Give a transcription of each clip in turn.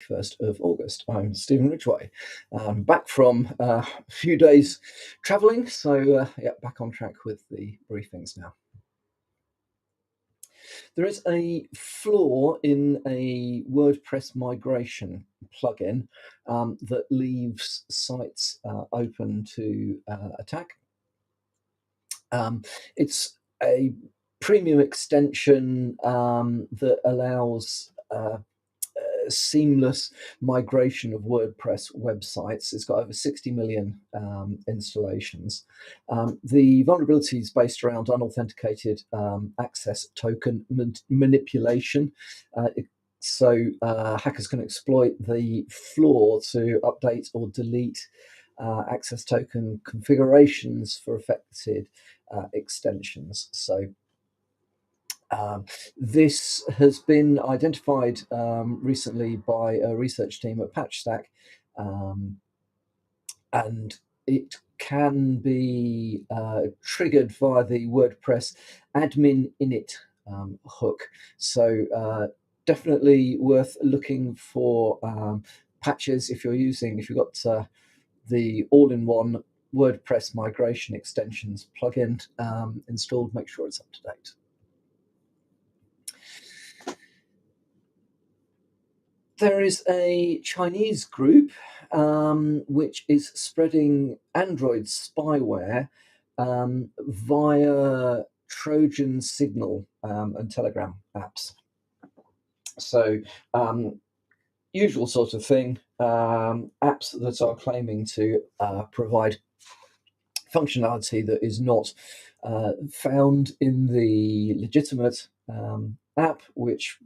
1st of August. I'm Stephen Ridgway. Back from a few days travelling, so yeah, back on track with the briefings now. There is a flaw in a WordPress migration plugin that leaves sites open to attack. It's a premium extension that allows seamless migration of WordPress websites. It's got over 60 million installations. The vulnerability is based around unauthenticated access token manipulation. So hackers can exploit the flaw to update or delete access token configurations for affected extensions. So this has been identified recently by a research team at PatchStack, and it can be triggered via the WordPress admin init hook. So definitely worth looking for patches if you've got the all-in-one WordPress migration extensions plugin installed. Make sure it's up to date. There is a Chinese group which is spreading Android spyware via Trojan Signal and Telegram apps. So, usual sort of thing, apps that are claiming to provide functionality that is not found in the legitimate app, which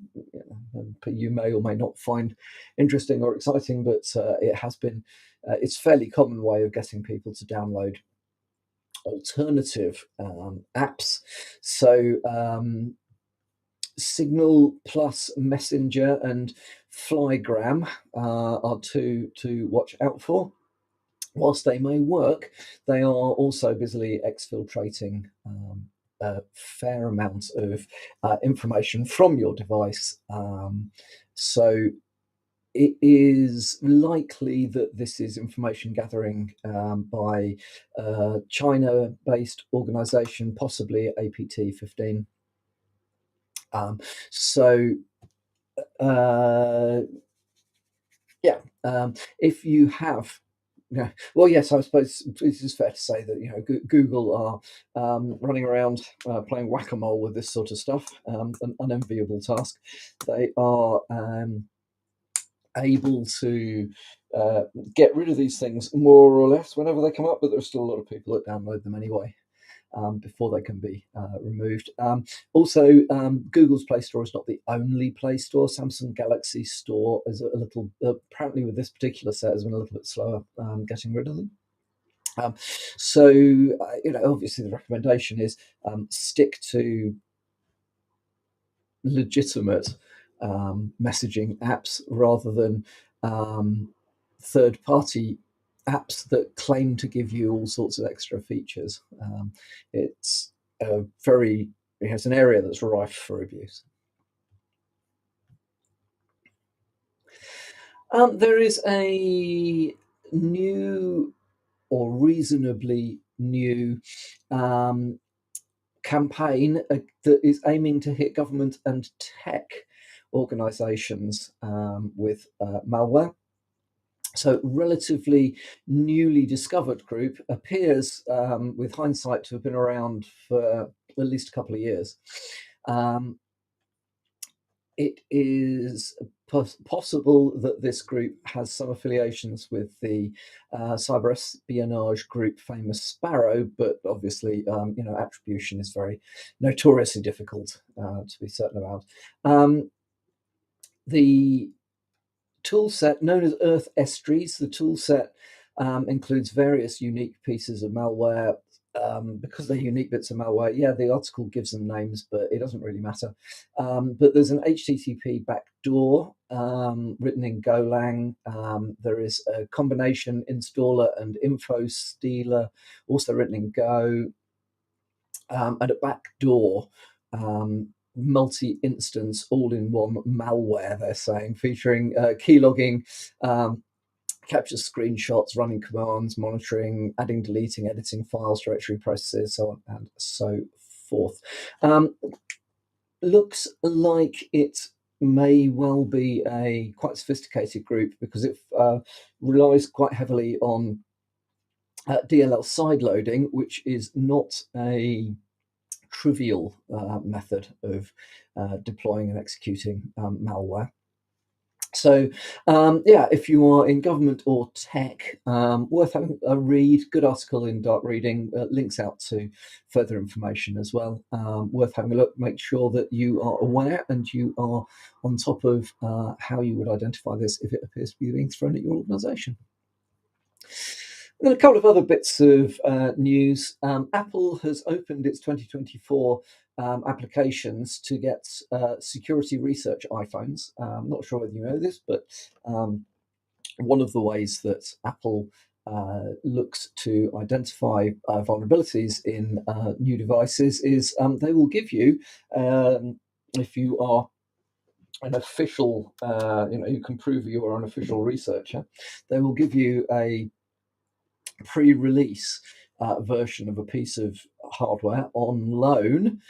you may or may not find interesting or exciting, but it has been it's a fairly common way of getting people to download alternative apps. So Signal plus Messenger and Flygram are two to watch out for. Whilst they may work, they are also busily exfiltrating a fair amount of information from your device. So it is likely that this is information gathering by a China-based organization, possibly APT15. If you have, yeah, well, yes, I suppose it is fair to say that Google are running around playing whack-a-mole with this sort of stuff, an unenviable task. They are able to get rid of these things more or less whenever they come up, but there are still a lot of people that download them anyway. Before they can be removed. Also, Google's Play Store is not the only Play Store. Samsung Galaxy Store is a little, apparently with this particular set, has been a little bit slower getting rid of them. Obviously the recommendation is stick to legitimate messaging apps rather than third-party apps that claim to give you all sorts of extra features. It's an area that's rife for abuse. There is a new or reasonably new campaign that is aiming to hit government and tech organizations with malware. So, relatively newly discovered group, appears, with hindsight, to have been around for at least a couple of years. It is possible that this group has some affiliations with the cyber espionage group Famous Sparrow, but obviously, attribution is very notoriously difficult to be certain about. The toolset known as Earth Estries. The toolset includes various unique pieces of malware. Because they're unique bits of malware, yeah, the article gives them names, but it doesn't really matter. But there's an HTTP backdoor written in Golang. There is a combination installer and info stealer, also written in Go, and a backdoor multi-instance, all-in-one malware, they're saying, featuring keylogging, um, capture screenshots, running commands, monitoring, adding, deleting, editing files, directory processes, so on and so forth. Looks like it may well be a quite sophisticated group because it relies quite heavily on DLL sideloading, which is not a trivial method of deploying and executing malware. So, yeah, if you are in government or tech, worth having a read. Good article in Dark Reading, links out to further information as well. Worth having a look. Make sure that you are aware and you are on top of how you would identify this if it appears to be being thrown at your organisation. And then a couple of other bits of news. Apple has opened its 2024 applications to get security research iPhones. I'm not sure whether you know this, but one of the ways that Apple looks to identify vulnerabilities in new devices is they will give you, if you are an official, you can prove you are an official researcher, they will give you a pre-release version of a piece of hardware on loan.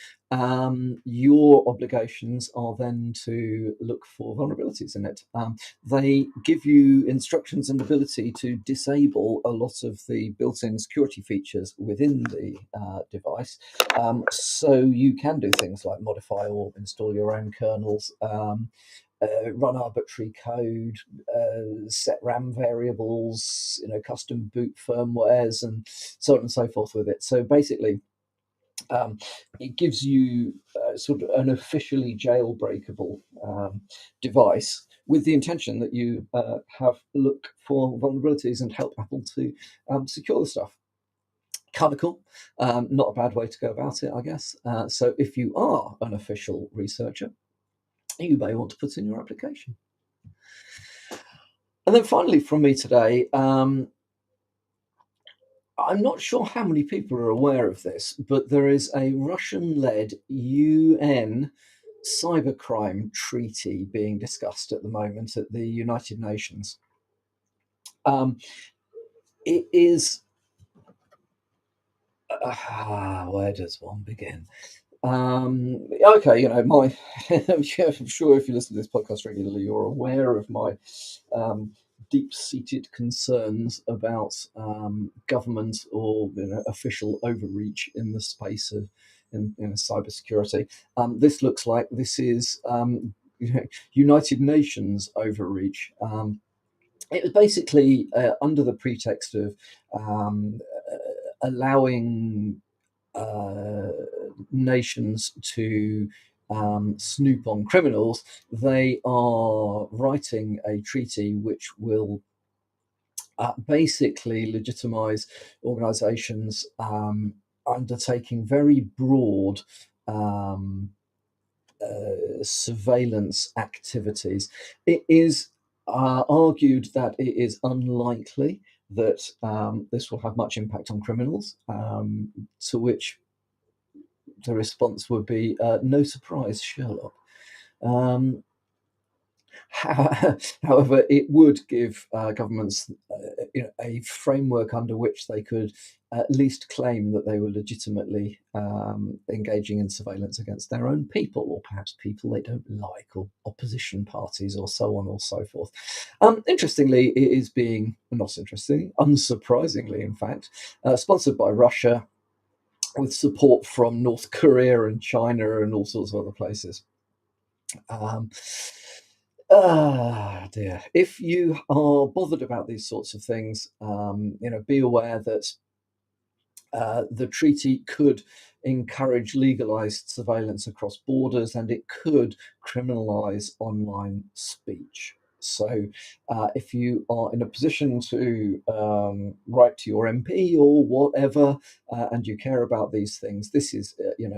Your obligations are then to look for vulnerabilities in it. They give you instructions and ability to disable a lot of the built-in security features within the device, so you can do things like modify or install your own kernels, run arbitrary code, set RAM variables, custom boot firmwares, and so on and so forth with it. So basically, it gives you sort of an officially jailbreakable device with the intention that you have look for vulnerabilities and help Apple to secure the stuff. Kind of cool. Not a bad way to go about it, I guess. So if you are an official researcher, you may want to put in your application. And then finally from me today, I'm not sure how many people are aware of this, but there is a Russian-led UN cybercrime treaty being discussed at the moment at the United Nations. It is... where does one begin? Okay, I'm sure if you listen to this podcast regularly, you're aware of my deep-seated concerns about government or official overreach in the space of cybersecurity. This looks like this is United Nations overreach. It was basically under the pretext of allowing nations to snoop on criminals. They are writing a treaty which will basically legitimize organizations undertaking very broad surveillance activities. It is argued that it is unlikely that this will have much impact on criminals, to which the response would be, no surprise, Sherlock. However, it would give governments a framework under which they could at least claim that they were legitimately engaging in surveillance against their own people, or perhaps people they don't like, or opposition parties, or so on or so forth. Interestingly, it is being, not interesting, unsurprisingly, in fact, sponsored by Russia, with support from North Korea and China and all sorts of other places. Dear. If you are bothered about these sorts of things, be aware that the treaty could encourage legalized surveillance across borders, and it could criminalize online speech. So, if you are in a position to write to your MP or whatever, and you care about these things, this is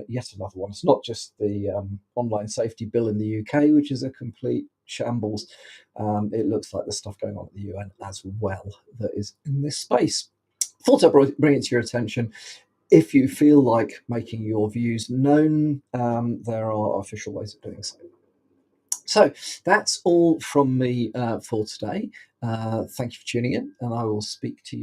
yet another one. It's not just the online safety bill in the UK, which is a complete shambles. It looks like there's stuff going on at the UN as well that is in this space. Thought I'd bring it to your attention. if you feel like making your views known, there are official ways of doing so. So that's all from me for today. Thank you for tuning in, and I will speak to you